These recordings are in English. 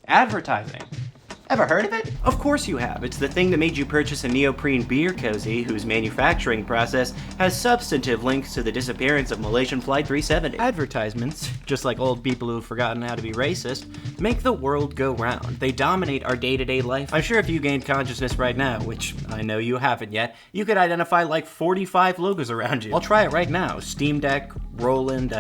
Advertising. Ever heard of it? Of course you have. It's the thing that made you purchase a neoprene beer cozy whose manufacturing process has substantive links to the disappearance of Malaysian Flight 370. Advertisements, just like old people who've forgotten how to be racist, make the world go round. They dominate our day-to-day life. I'm sure if you gained consciousness right now, which I know you haven't yet, you could identify like 45 logos around you. I'll try it right now. Steam Deck, Roland,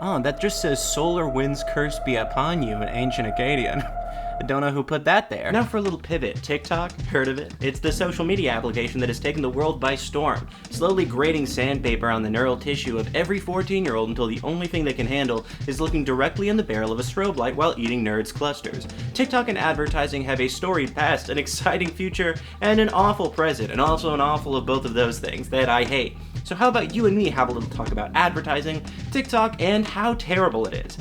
oh, that just says Solar Wind's Curse Be Upon You in Ancient Akkadian. I don't know who put that there. Now for a little pivot. TikTok? Heard of it? It's the social media application that has taken the world by storm, slowly grating sandpaper on the neural tissue of every 14-year-old until the only thing they can handle is looking directly in the barrel of a strobe light while eating Nerds clusters. TikTok and advertising have a storied past, an exciting future, and an awful present, and also an awful of both of those things that I hate. So how about you and me have a little talk about advertising, TikTok, and how terrible it is.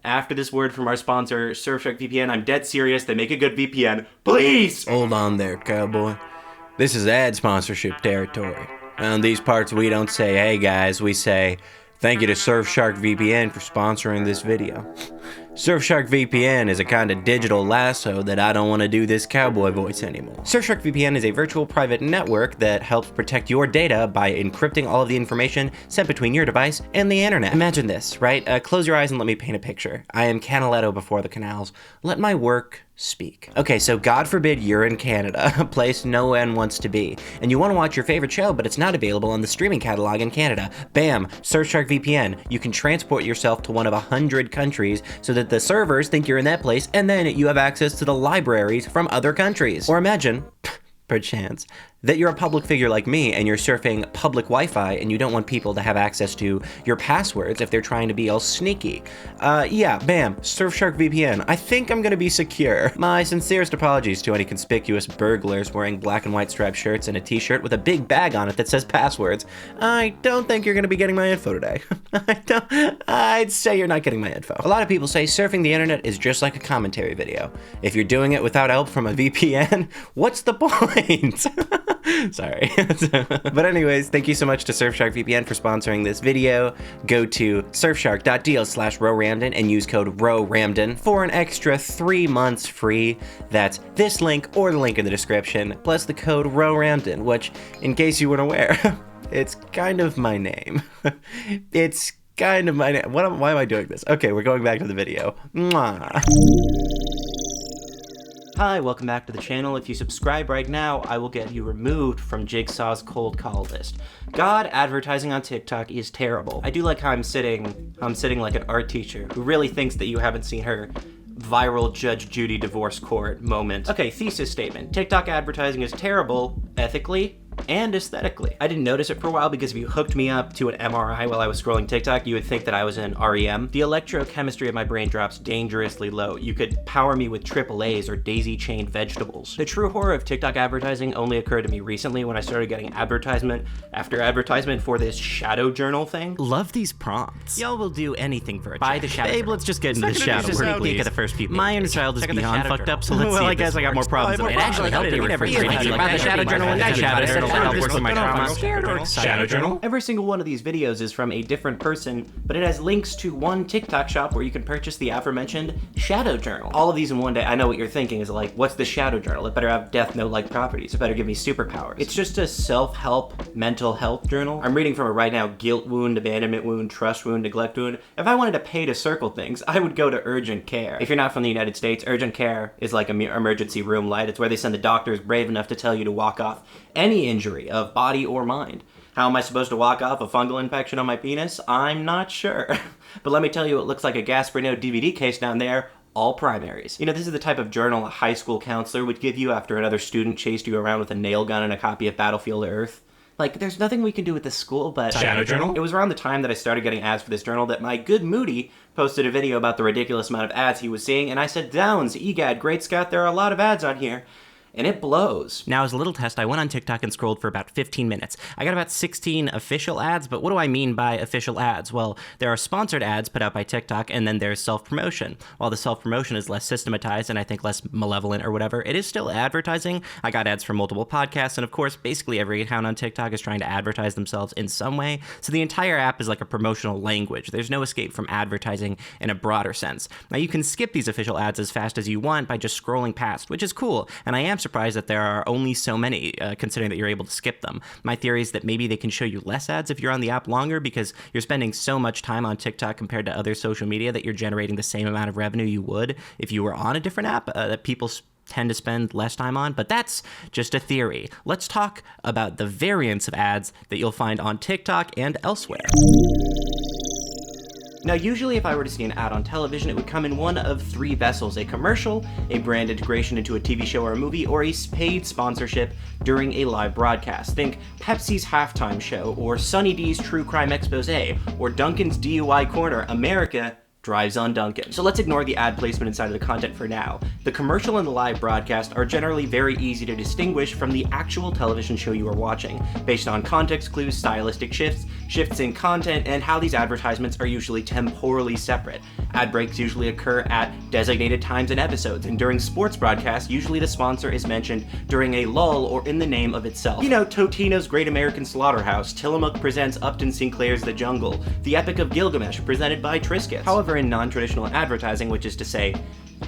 After this word from our sponsor, Surfshark VPN, I'm dead serious. They make a good VPN. Please! Hold on there, cowboy. This is ad sponsorship territory. On these parts, we don't say, hey guys, we say, thank you to Surfshark VPN for sponsoring this video. Surfshark VPN is a kind of digital lasso that I don't want to do this cowboy voice anymore. Surfshark VPN is a virtual private network that helps protect your data by encrypting all of the information sent between your device and the internet. Imagine this, right? Close your eyes and let me paint a picture. I am Canaletto before the canals. Let my work speak. Okay, so God forbid you're in Canada, a place no one wants to be, and you want to watch your favorite show, but it's not available on the streaming catalog in Canada. Bam! Surfshark VPN. You can transport yourself to one of 100 countries so that the servers think you're in that place, and then you have access to the libraries from other countries. Or imagine, perchance, that you're a public figure like me and you're surfing public Wi-Fi and you don't want people to have access to your passwords if they're trying to be all sneaky. Yeah, bam, Surfshark VPN. I think I'm gonna be secure. My sincerest apologies to any conspicuous burglars wearing black and white striped shirts and a t-shirt with a big bag on it that says passwords. I don't think you're gonna be getting my info today. I'd say you're not getting my info. A lot of people say surfing the internet is just like a commentary video. If you're doing it without help from a VPN, what's the point? Sorry. But anyways, thank you so much to Surfshark VPN for sponsoring this video. Go to surfshark.deal/RoRamden and use code RoRamden for an extra 3 months free. That's this link or the link in the description, plus the code RoRamden, which, in case you weren't aware, it's kind of my name. It's kind of my name. Why am I doing this? Okay, we're going back to the video. Mwah. Hi, welcome back to the channel. If you subscribe right now, I will get you removed from Jigsaw's cold call list. God, advertising on TikTok is terrible. I do like how I'm sitting like an art teacher who really thinks that you haven't seen her viral Judge Judy divorce court moment. Okay, thesis statement. TikTok advertising is terrible, ethically and aesthetically. I didn't notice it for a while because if you hooked me up to an MRI while I was scrolling TikTok, you would think that I was in REM. The electrochemistry of my brain drops dangerously low. You could power me with AAAs or daisy-chained vegetables. The true horror of TikTok advertising only occurred to me recently when I started getting advertisement after advertisement for this shadow journal thing. Love these prompts. Y'all will do anything for a Buy check. the shadow. Babe, let's just get into the shadow. Just We're peek at at the first few My inner child is Check out the beyond shadow fucked journal. up, so let's see. I if guess this I got more works. problems Well, than it I actually thought. helped It me never never frees freeze. me. Like, Buy the shadow journal and shadow shadow journal. works with my trauma. Shadow journal. Every single one of these videos is from a different person, but it has links to one TikTok shop where you can purchase the aforementioned shadow journal. All of these in one day. I know what you're thinking is like, what's the shadow journal? It better have Death Note-like properties. It better give me superpowers. It's just a self-help mental health journal. I'm reading from it right now. Guilt wound, abandonment wound, trust wound, neglect wound. If I wanted to pay to circle things, I would go to urgent care. If you're not from the United States, urgent care is like an emergency room light. It's where they send the doctors brave enough to tell you to walk off any injury of body or mind. How am I supposed to walk off a fungal infection on my penis? I'm not sure. But let me tell you, it looks like a Gasparino DVD case down there, all primaries. You know, this is the type of journal a high school counselor would give you after another student chased you around with a nail gun and a copy of Battlefield Earth. Like, there's nothing we can do with this school, but... Shadow journal? It was around the time that I started getting ads for this journal that my good Moody posted a video about the ridiculous amount of ads he was seeing, and I said, Downs, EGAD, Great Scott, there are a lot of ads on here. and it blows. Now, as a little test, I went on TikTok and scrolled for about 15 minutes. I got about 16 official ads, but what do I mean by official ads? Well, there are sponsored ads put out by TikTok, and then there's self-promotion. While the self-promotion is less systematized and I think less malevolent or whatever, it is still advertising. I got ads from multiple podcasts, and of course, basically every account on TikTok is trying to advertise themselves in some way. So the entire app is like a promotional language. There's no escape from advertising in a broader sense. Now, you can skip these official ads as fast as you want by just scrolling past, which is cool, and I am surprised that there are only so many, considering that you're able to skip them. My theory is that maybe they can show you less ads if you're on the app longer, because you're spending so much time on TikTok compared to other social media that you're generating the same amount of revenue you would if you were on a different app that people tend to spend less time on, but that's just a theory. Let's talk about the variants of ads that you'll find on TikTok and elsewhere. Now, usually if I were to see an ad on television, it would come in one of three vessels: a commercial, a brand integration into a TV show or a movie, or a paid sponsorship during a live broadcast. Think Pepsi's halftime show, or Sunny D's True Crime Expose, or Dunkin's DUI Corner, America drives on Dunkin'. So let's ignore the ad placement inside of the content for now. The commercial and the live broadcast are generally very easy to distinguish from the actual television show you are watching, based on context clues, stylistic shifts in content, and how these advertisements are usually temporally separate. Ad breaks usually occur at designated times in episodes, and during sports broadcasts, usually the sponsor is mentioned during a lull or in the name of itself. You know, Totino's Great American Slaughterhouse, Tillamook presents Upton Sinclair's The Jungle, The Epic of Gilgamesh presented by Triscuits. However, in non-traditional advertising, which is to say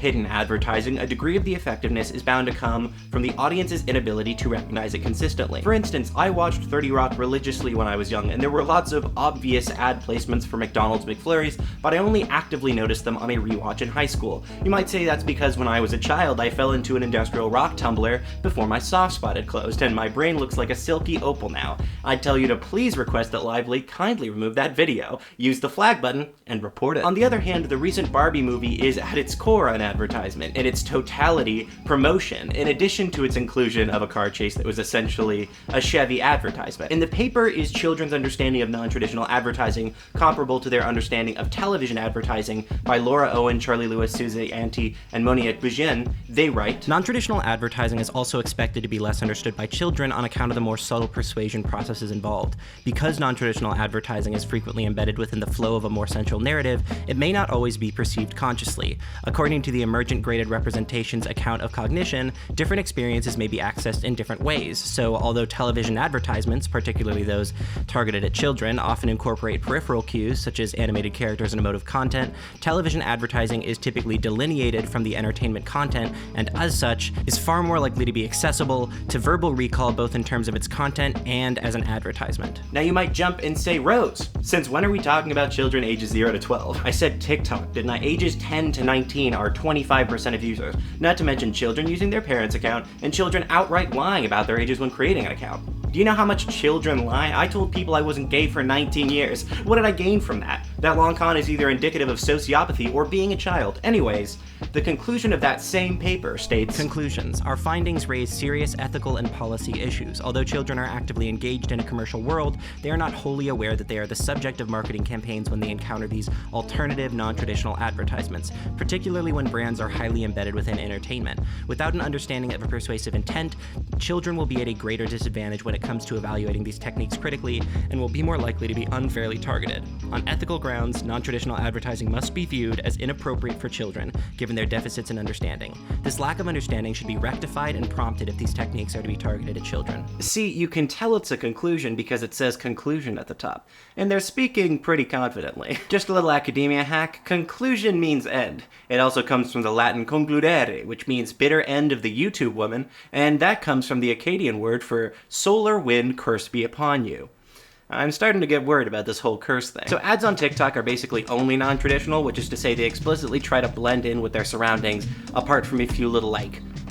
hidden advertising, a degree of the effectiveness is bound to come from the audience's inability to recognize it consistently. For instance, I watched 30 Rock religiously when I was young, and there were lots of obvious ad placements for McDonald's McFlurries, but I only actively noticed them on a rewatch in high school. You might say that's because when I was a child, I fell into an industrial rock tumbler before my soft spot had closed, and my brain looks like a silky opal now. I'd tell you to please request that Lively kindly remove that video, use the flag button, and report it. On the other hand, the recent Barbie movie is at its core an advertisement, in its totality promotion, in addition to its inclusion of a car chase that was essentially a Chevy advertisement. In the paper, Is Children's Understanding of Non-Traditional Advertising Comparable to Their Understanding of Television Advertising by Laura Owen, Charlie Lewis, Suzy Anti, and Monique Bougienne, they write, Non-traditional advertising is also expected to be less understood by children on account of the more subtle persuasion processes involved. Because non-traditional advertising is frequently embedded within the flow of a more central narrative, it may not always be perceived consciously. According to the Emergent Graded Representations account of cognition, different experiences may be accessed in different ways. So although television advertisements, particularly those targeted at children, often incorporate peripheral cues such as animated characters and emotive content, television advertising is typically delineated from the entertainment content, and as such, is far more likely to be accessible to verbal recall both in terms of its content and as an advertisement. Now you might jump and say, Rose, since when are we talking about children ages 0 to 12? I said TikTok, didn't I? Ages 10 to 19 are 25% of users, not to mention children using their parents' account and children outright lying about their ages when creating an account. Do you know how much children lie? I told people I wasn't gay for 19 years. What did I gain from that? That long con is either indicative of sociopathy or being a child. Anyways, the conclusion of that same paper states, Conclusions. Our findings raise serious ethical and policy issues. Although children are actively engaged in a commercial world, they are not wholly aware that they are the subject of marketing campaigns when they encounter these alternative, non-traditional advertisements, particularly when brands are highly embedded within entertainment. Without an understanding of a persuasive intent, children will be at a greater disadvantage when it comes to evaluating these techniques critically and will be more likely to be unfairly targeted. On ethical grounds, non-traditional advertising must be viewed as inappropriate for children, given their deficits in understanding. This lack of understanding should be rectified and prompted if these techniques are to be targeted at children. See, you can tell it's a conclusion because it says conclusion at the top, and they're speaking pretty confidently. Just a little academia hack, conclusion means end. It also comes from the Latin concludere, which means bitter end of the YouTube woman, and that comes from the Akkadian word for solar wind curse be upon you. I'm starting to get worried about this whole curse thing. So ads on TikTok are basically only non-traditional, which is to say they explicitly try to blend in with their surroundings, apart from a few little,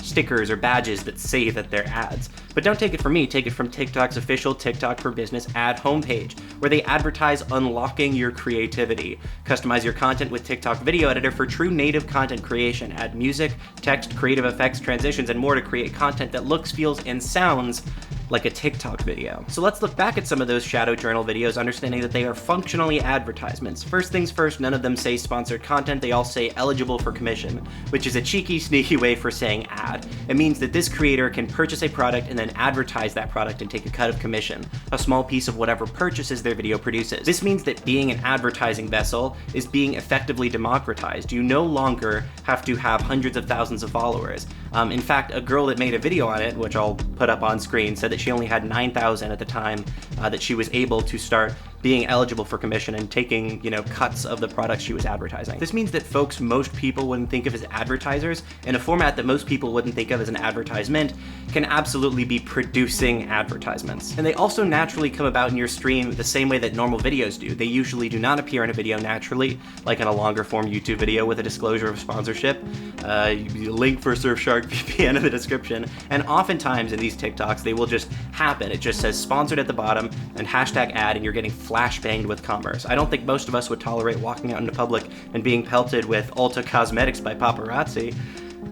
stickers or badges that say that they're ads. But don't take it from me, take it from TikTok's official TikTok for Business ad homepage, where they advertise unlocking your creativity. Customize your content with TikTok Video Editor for true native content creation. Add music, text, creative effects, transitions, and more to create content that looks, feels, and sounds like a TikTok video. So let's look back at some of those shadow journal videos, understanding that they are functionally advertisements. First things first, none of them say sponsored content, they all say eligible for commission, which is a cheeky, sneaky way for saying ad. It means that this creator can purchase a product and then advertise that product and take a cut of commission, a small piece of whatever purchases their video produces. This means that being an advertising vessel is being effectively democratized. You no longer have to have hundreds of thousands of followers. In fact, a girl that made a video on it, which I'll put up on screen, said that she only had 9,000 at the time that she was able to start being eligible for commission and taking, cuts of the products she was advertising. This means that folks most people wouldn't think of as advertisers, in a format that most people wouldn't think of as an advertisement, can absolutely be producing advertisements. And they also naturally come about in your stream the same way that normal videos do. They usually do not appear in a video naturally, like in a longer form YouTube video with a disclosure of sponsorship, link for Surfshark VPN in the description, and oftentimes in these TikToks they will just happen. It just says sponsored at the bottom and hashtag ad, and you're getting flashbanged with commerce. I don't think most of us would tolerate walking out into public and being pelted with Ulta Cosmetics by paparazzi,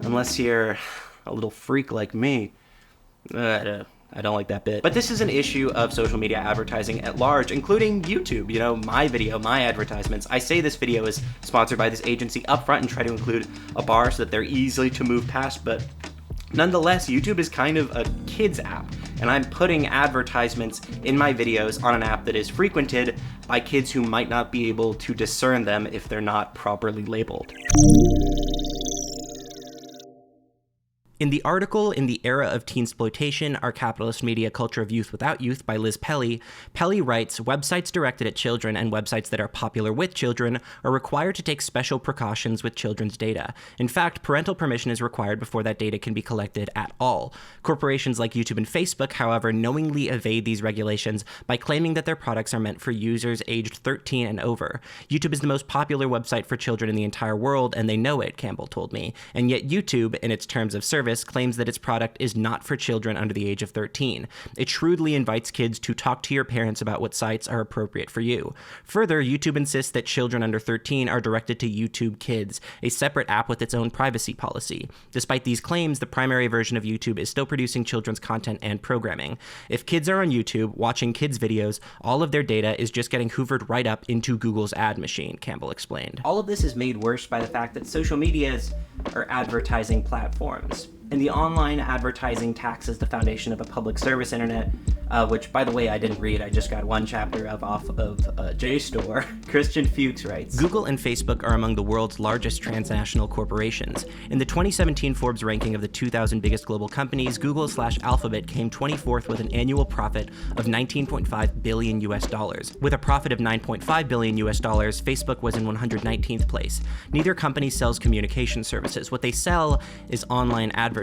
unless you're a little freak like me. I don't like that bit. But this is an issue of social media advertising at large, including YouTube. My video, my advertisements. I say this video is sponsored by this agency upfront and try to include a bar so that they're easily to move past, but nonetheless, YouTube is kind of a kids app, and I'm putting advertisements in my videos on an app that is frequented by kids who might not be able to discern them if they're not properly labeled. In the article In the Era of Teensploitation, Our Capitalist Media Culture of Youth Without Youth by Liz Pelly, Pelly writes, websites directed at children and websites that are popular with children are required to take special precautions with children's data. In fact, parental permission is required before that data can be collected at all. Corporations like YouTube and Facebook, however, knowingly evade these regulations by claiming that their products are meant for users aged 13 and over. YouTube is the most popular website for children in the entire world, and they know it, Campbell told me. And yet YouTube, in its terms of service, claims that its product is not for children under the age of 13. It shrewdly invites kids to talk to your parents about what sites are appropriate for you. Further, YouTube insists that children under 13 are directed to YouTube Kids, a separate app with its own privacy policy. Despite these claims, the primary version of YouTube is still producing children's content and programming. If kids are on YouTube watching kids' videos, all of their data is just getting hoovered right up into Google's ad machine, Campbell explained. All of this is made worse by the fact that social medias are advertising platforms. And the online advertising tax is the foundation of a public service internet, which, by the way, I didn't read. I just got one chapter off of JSTOR. Christian Fuchs writes, Google and Facebook are among the world's largest transnational corporations. In the 2017 Forbes ranking of the 2,000 biggest global companies, Google/Alphabet came 24th with an annual profit of $19.5 billion US dollars. With a profit of $9.5 billion US dollars, Facebook was in 119th place. Neither company sells communication services. What they sell is online advertising.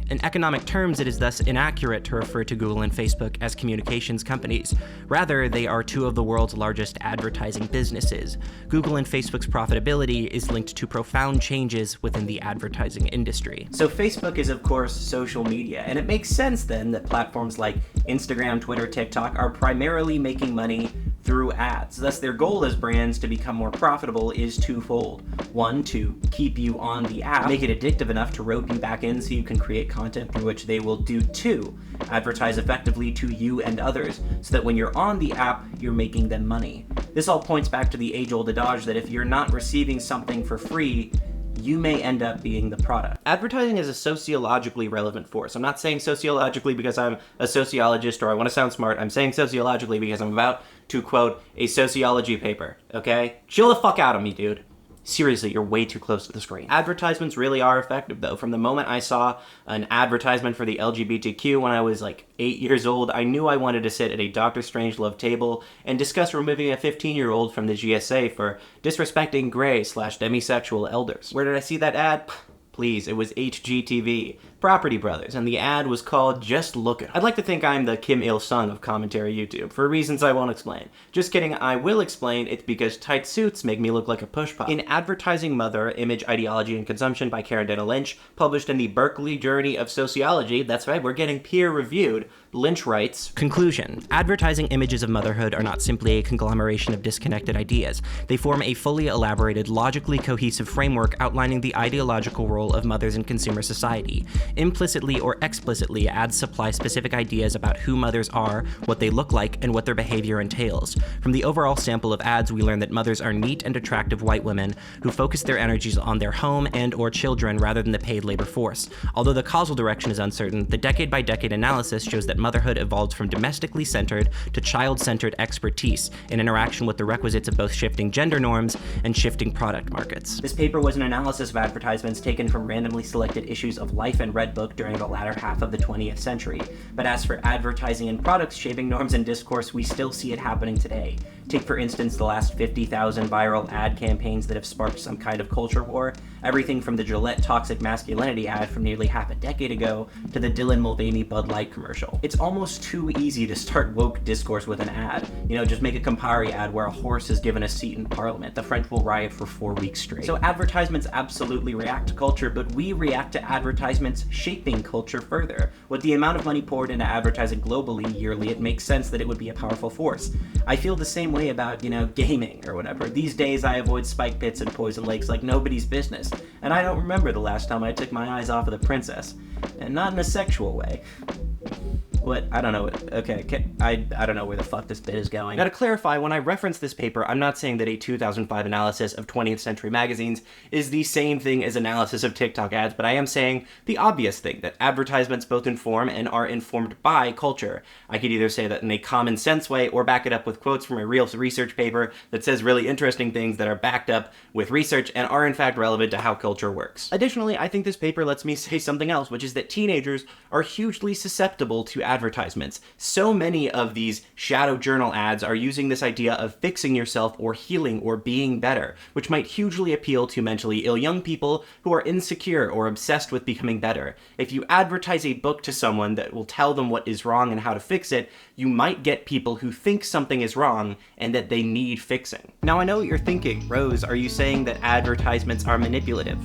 In economic terms, it is thus inaccurate to refer to Google and Facebook as communications companies. Rather, they are two of the world's largest advertising businesses. Google and Facebook's profitability is linked to profound changes within the advertising industry. So Facebook is, of course, social media, and it makes sense then that platforms like Instagram, Twitter, TikTok are primarily making money through ads. Thus, their goal as brands to become more profitable is twofold. One, to keep you on the app, make it addictive enough to rope you back in so you can create content through which they will do two, advertise effectively to you and others, so that when you're on the app, you're making them money. This all points back to the age-old adage that if you're not receiving something for free, you may end up being the product. Advertising is a sociologically relevant force. I'm not saying sociologically because I'm a sociologist or I want to sound smart. I'm saying sociologically because I'm about to quote a sociology paper, okay? Chill the fuck out of me, dude. Seriously, you're way too close to the screen. Advertisements really are effective, though. From the moment I saw an advertisement for the LGBTQ when I was like 8 years old, I knew I wanted to sit at a Dr. Strangelove table and discuss removing a 15-year-old from the GSA for disrespecting gray/demisexual elders. Where did I see that ad? Please, it was HGTV, Property Brothers, and the ad was called Just Look It. I'd like to think I'm the Kim Il-sung of commentary YouTube, for reasons I won't explain. Just kidding, I will explain. It's because tight suits make me look like a push-pop. In Advertising Mother, Image, Ideology, and Consumption by Karen Dana Lynch, published in the Berkeley Journey of Sociology, that's right, we're getting peer-reviewed, Lynch writes, Conclusion. Advertising images of motherhood are not simply a conglomeration of disconnected ideas. They form a fully elaborated, logically cohesive framework outlining the ideological role of mothers in consumer society. Implicitly or explicitly, ads supply specific ideas about who mothers are, what they look like, and what their behavior entails. From the overall sample of ads, we learn that mothers are neat and attractive white women who focus their energies on their home and or children rather than the paid labor force. Although the causal direction is uncertain, the decade-by-decade analysis shows that motherhood evolved from domestically centered to child-centered expertise in interaction with the requisites of both shifting gender norms and shifting product markets. This paper was an analysis of advertisements taken from randomly selected issues of Life and Redbook during the latter half of the 20th century. But as for advertising and products shaping norms and discourse, we still see it happening today. Take, for instance, the last 50,000 viral ad campaigns that have sparked some kind of culture war. Everything from the Gillette toxic masculinity ad from nearly half a decade ago to the Dylan Mulvaney Bud Light commercial. It's almost too easy to start woke discourse with an ad. Just make a Campari ad where a horse is given a seat in parliament. The French will riot for 4 weeks straight. So advertisements absolutely react to culture, but we react to advertisements shaping culture further. With the amount of money poured into advertising globally yearly, it makes sense that it would be a powerful force. I feel the same way about, gaming or whatever. These days I avoid spike pits and poison lakes like nobody's business, and I don't remember the last time I took my eyes off of the princess. And not in a sexual way. What? I don't know. Okay, I don't know where the fuck this bit is going. Now to clarify, when I reference this paper, I'm not saying that a 2005 analysis of 20th century magazines is the same thing as analysis of TikTok ads, but I am saying the obvious thing, that advertisements both inform and are informed by culture. I could either say that in a common sense way or back it up with quotes from a real research paper that says really interesting things that are backed up with research and are in fact relevant to how culture works. Additionally, I think this paper lets me say something else, which is that teenagers are hugely susceptible to advertisements. So many of these shadow journal ads are using this idea of fixing yourself or healing or being better, which might hugely appeal to mentally ill young people who are insecure or obsessed with becoming better. If you advertise a book to someone that will tell them what is wrong and how to fix it, you might get people who think something is wrong and that they need fixing. Now I know what you're thinking. Rose, are you saying that advertisements are manipulative?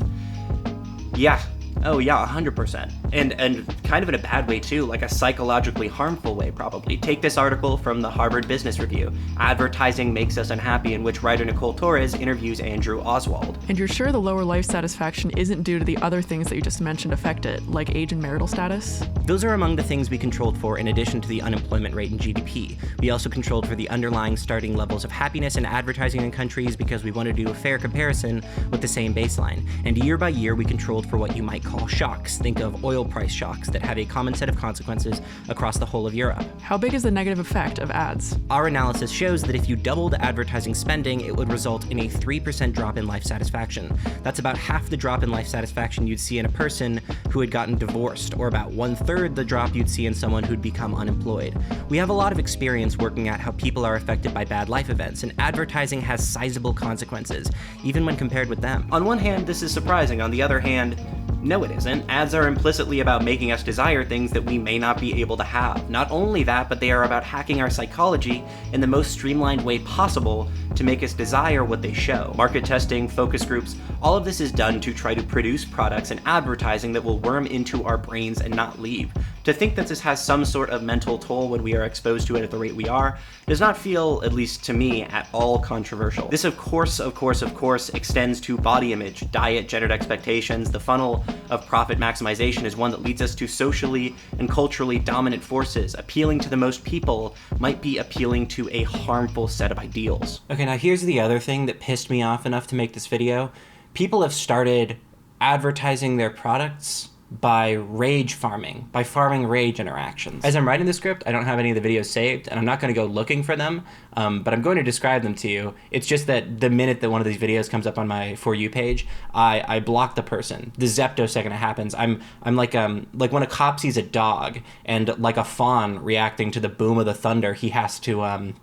Yeah. Oh yeah, 100%. And kind of in a bad way too, like a psychologically harmful way probably. Take this article from the Harvard Business Review, Advertising Makes Us Unhappy, in which writer Nicole Torres interviews Andrew Oswald. And you're sure the lower life satisfaction isn't due to the other things that you just mentioned affect it, like age and marital status? Those are among the things we controlled for in addition to the unemployment rate and GDP. We also controlled for the underlying starting levels of happiness in advertising in countries because we want to do a fair comparison with the same baseline. And year by year, we controlled for what you might call shocks. Think of oil price shocks that have a common set of consequences across the whole of Europe. How big is the negative effect of ads? Our analysis shows that if you doubled advertising spending, it would result in a 3% drop in life satisfaction. That's about half the drop in life satisfaction you'd see in a person who had gotten divorced, or about 1/3 the drop you'd see in someone who'd become unemployed. We have a lot of experience working out how people are affected by bad life events, and advertising has sizable consequences, even when compared with them. On one hand, this is surprising. On the other hand, no, it isn't. Ads are implicitly about making us desire things that we may not be able to have. Not only that, but they are about hacking our psychology in the most streamlined way possible to make us desire what they show. Market testing, focus groups, all of this is done to try to produce products and advertising that will worm into our brains and not leave. To think that this has some sort of mental toll when we are exposed to it at the rate we are does not feel, at least to me, at all controversial. This of course extends to body image, diet, gendered expectations. The funnel of profit maximization is one that leads us to socially and culturally dominant forces. Appealing to the most people might be appealing to a harmful set of ideals. Okay, now here's the other thing that pissed me off enough to make this video. People have started advertising their products by rage farming, by farming rage interactions. As I'm writing the script, I don't have any of the videos saved, and I'm not going to go looking for them, but I'm going to describe them to you. It's just that the minute that one of these videos comes up on my For You page, I block the person. The zeptosecond it happens, I'm like when a cop sees a dog, and like a fawn reacting to the boom of the thunder, he has to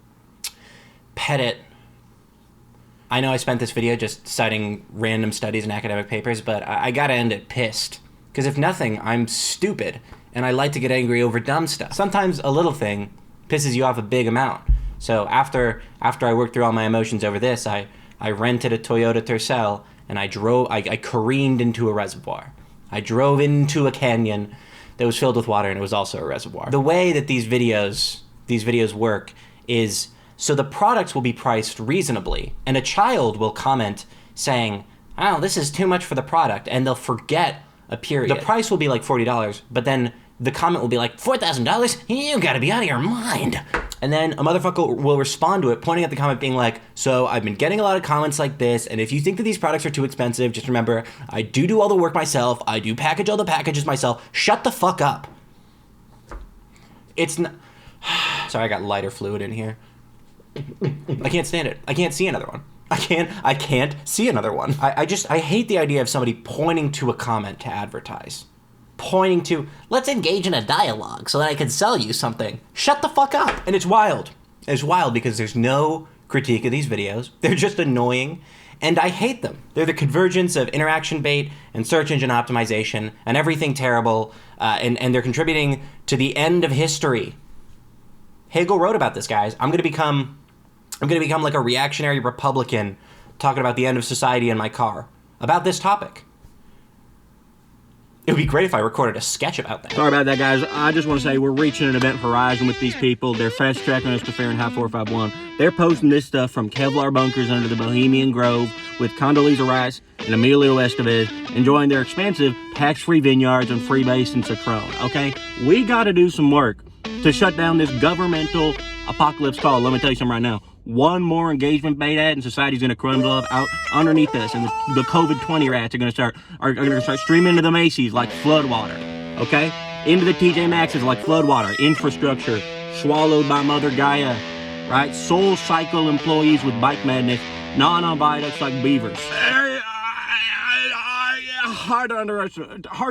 pet it. I know I spent this video just citing random studies and academic papers, but I gotta end it pissed. Because if nothing, I'm stupid, and I like to get angry over dumb stuff. Sometimes a little thing pisses you off a big amount. So after I worked through all my emotions over this, I rented a Toyota Tercel, and I careened into a reservoir. I drove into a canyon that was filled with water, and it was also a reservoir. The way that these videos work is, so the products will be priced reasonably, and a child will comment saying, "Oh, this is too much for the product," and they'll forget a period. The price will be like $40, but then the comment will be like, $4,000? You gotta be out of your mind. And then a motherfucker will respond to it, pointing at the comment being like, so I've been getting a lot of comments like this, and if you think that these products are too expensive, just remember, I do all the work myself, I do package all the packages myself, shut the fuck up. It's not... Sorry, I got lighter fluid in here. I can't stand it. I can't see another one. I can't see another one. I hate the idea of somebody pointing to a comment to advertise. Pointing to, let's engage in a dialogue so that I can sell you something. Shut the fuck up. And it's wild. It's wild because there's no critique of these videos. They're just annoying, and I hate them. They're the convergence of interaction bait and search engine optimization and everything terrible, and they're contributing to the end of history. Hegel wrote about this, guys. I'm gonna become like a reactionary Republican talking about the end of society in my car about this topic. It would be great if I recorded a sketch about that. Sorry about that, guys. I just want to say we're reaching an event horizon with these people. They're fast-tracking us to Fahrenheit 451. They're posting this stuff from Kevlar bunkers under the Bohemian Grove with Condoleezza Rice and Emilio Estevez enjoying their expansive tax-free vineyards and freebase and Citron, okay? We got to do some work to shut down this governmental apocalypse call. Let me tell you something right now. One more engagement bait ad and society's gonna crumble up out underneath us, and the COVID-20 rats are gonna start streaming into the Macy's like floodwater, okay? Into the TJ Maxx's like floodwater. Infrastructure swallowed by Mother Gaia, right? Soul Cycle employees with bike madness, on viaducts like beavers. Hard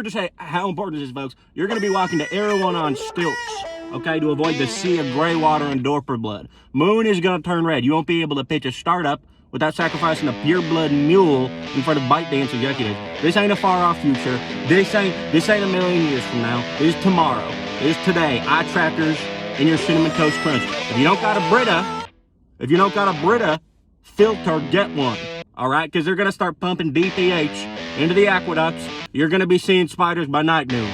to say how important this is, folks. You're gonna be walking to Erewhon on stilts, okay, to avoid the sea of gray water and Dorper blood. Moon is gonna turn red. You won't be able to pitch a startup without sacrificing a pure-blood mule in front of ByteDance executives. This ain't a far-off future. This ain't a million years from now. This is tomorrow. This is today. Eye trackers and your Cinnamon Toast Crunch. If you don't got a Brita filter, get one. All right, because they're gonna start pumping DPH into the aqueducts. You're gonna be seeing spiders by night noon.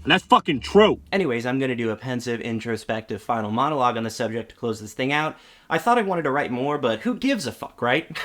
And that's fucking true. Anyways, I'm going to do a pensive, introspective final monologue on the subject to close this thing out. I thought I wanted to write more, but who gives a fuck, right?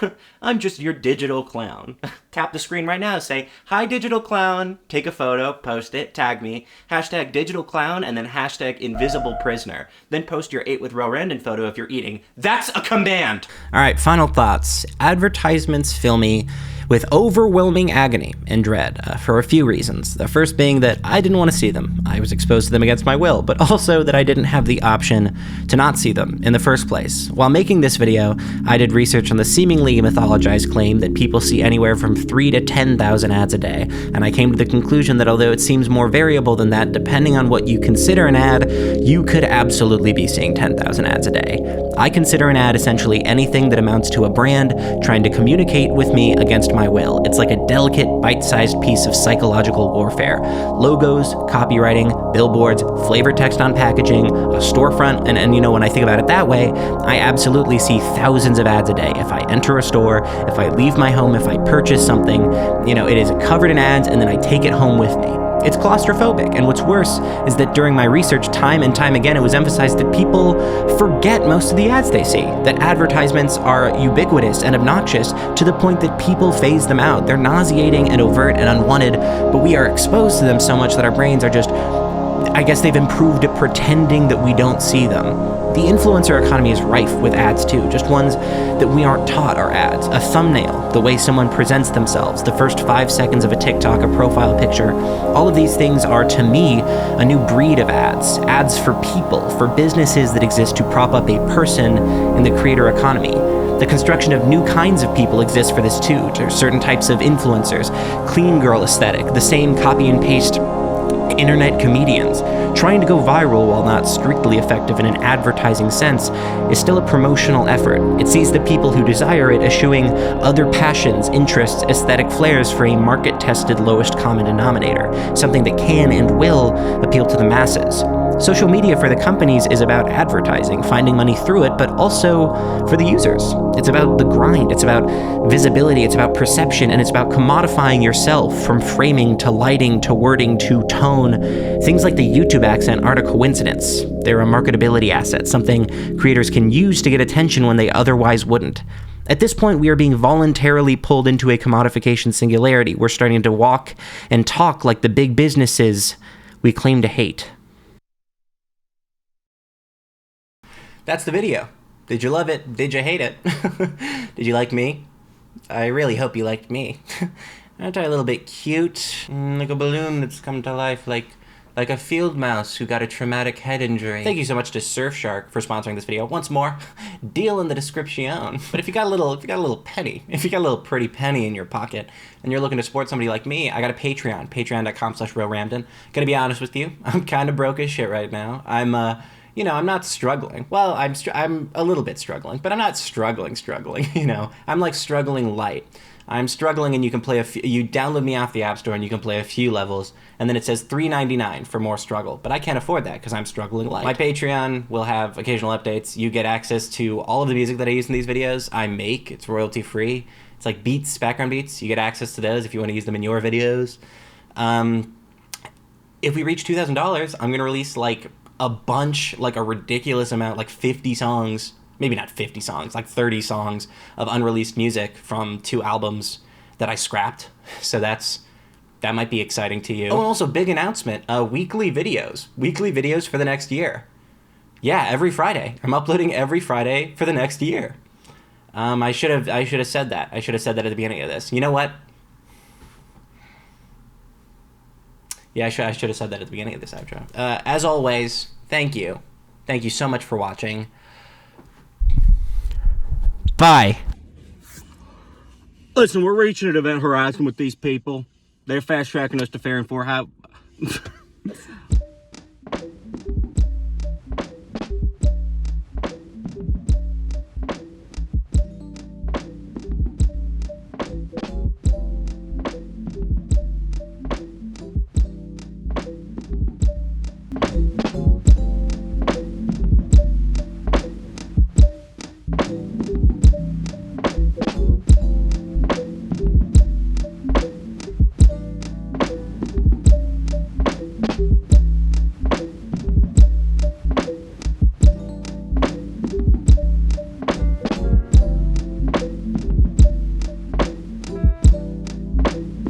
I'm just your digital clown. Tap the screen right now, say, hi digital clown, take a photo, post it, tag me, hashtag digital clown, and then hashtag invisible prisoner. Then post your 8 with Rorenden photo if you're eating. That's a command! All right, final thoughts. Advertisements fill me with overwhelming agony and dread for a few reasons. The first being that I didn't want to see them. I was exposed to them against my will, but also that I didn't have the option to not see them in the first place. While making this video, I did research on the seemingly mythologized claim that people see anywhere from 3,000 to 10,000 ads a day, and I came to the conclusion that although it seems more variable than that, depending on what you consider an ad, you could absolutely be seeing 10,000 ads a day. I consider an ad essentially anything that amounts to a brand trying to communicate with me against my will. It's like a delicate, bite-sized piece of psychological warfare. Logos, copywriting, billboards, flavor text on packaging, a storefront, and you know, when I think about it that way, I absolutely see thousands of ads a day. If I enter a store, if I leave my home, if I purchase something, you know, it is covered in ads, and then I take it home with me. It's claustrophobic, and what's worse is that during my research, time and time again, it was emphasized that people forget most of the ads they see, that advertisements are ubiquitous and obnoxious to the point that people phase them out. They're nauseating and overt and unwanted, but we are exposed to them so much that our brains are just, I guess they've improved at pretending that we don't see them. The influencer economy is rife with ads too, just ones that we aren't taught are ads. A thumbnail, the way someone presents themselves, the first 5 seconds of a TikTok, a profile picture. All of these things are, to me, a new breed of ads. Ads for people, for businesses that exist to prop up a person in the creator economy. The construction of new kinds of people exists for this too. There's certain types of influencers, clean girl aesthetic, the same copy and paste internet comedians. Trying to go viral while not strictly effective in an advertising sense is still a promotional effort. It sees the people who desire it eschewing other passions, interests, aesthetic flares for a market-tested lowest common denominator, something that can and will appeal to the masses. Social media for the companies is about advertising, finding money through it, but also for the users. It's about the grind, it's about visibility, it's about perception, and it's about commodifying yourself from framing to lighting to wording to tone. Things like the YouTube accent aren't a coincidence. They're a marketability asset, something creators can use to get attention when they otherwise wouldn't. At this point, we are being voluntarily pulled into a commodification singularity. We're starting to walk and talk like the big businesses we claim to hate. That's the video. Did you love it? Did you hate it? Did you like me? I really hope you liked me. Aren't I a little bit cute? Like a balloon that's come to life, like a field mouse who got a traumatic head injury. Thank you so much to Surfshark for sponsoring this video. Once more, deal in the description. But if you got a little penny, if you got a little pretty penny in your pocket, and you're looking to support somebody like me, I got a Patreon, patreon.com/RealRamden. Gonna be honest with you, I'm kind of broke as shit right now. I'm not struggling. Well, I'm a little bit struggling, but I'm not struggling, you know. I'm like struggling light. I'm struggling, and you can play you download me off the App Store and you can play a few levels, and then it says $3.99 for more struggle. But I can't afford that because I'm struggling light. My Patreon will have occasional updates. You get access to all of the music that I use in these videos. I make, it's royalty free. It's like beats, background beats. You get access to those if you want to use them in your videos. If we reach $2,000, I'm gonna release like a bunch, like a ridiculous amount, like 50 songs. Maybe not 50 songs, like 30 songs of unreleased music from 2 albums that I scrapped. So that might be exciting to you. Oh, and also big announcement, weekly videos for the next year. Yeah, every Friday. I'm uploading every Friday for the next year. I should have said that. I should have said that at the beginning of this. You know what? Yeah, I should have said that at the beginning of this outro. As always, thank you. Thank you so much for watching. Bye. Listen, we're reaching an event horizon with these people. They're fast tracking us to fair and for how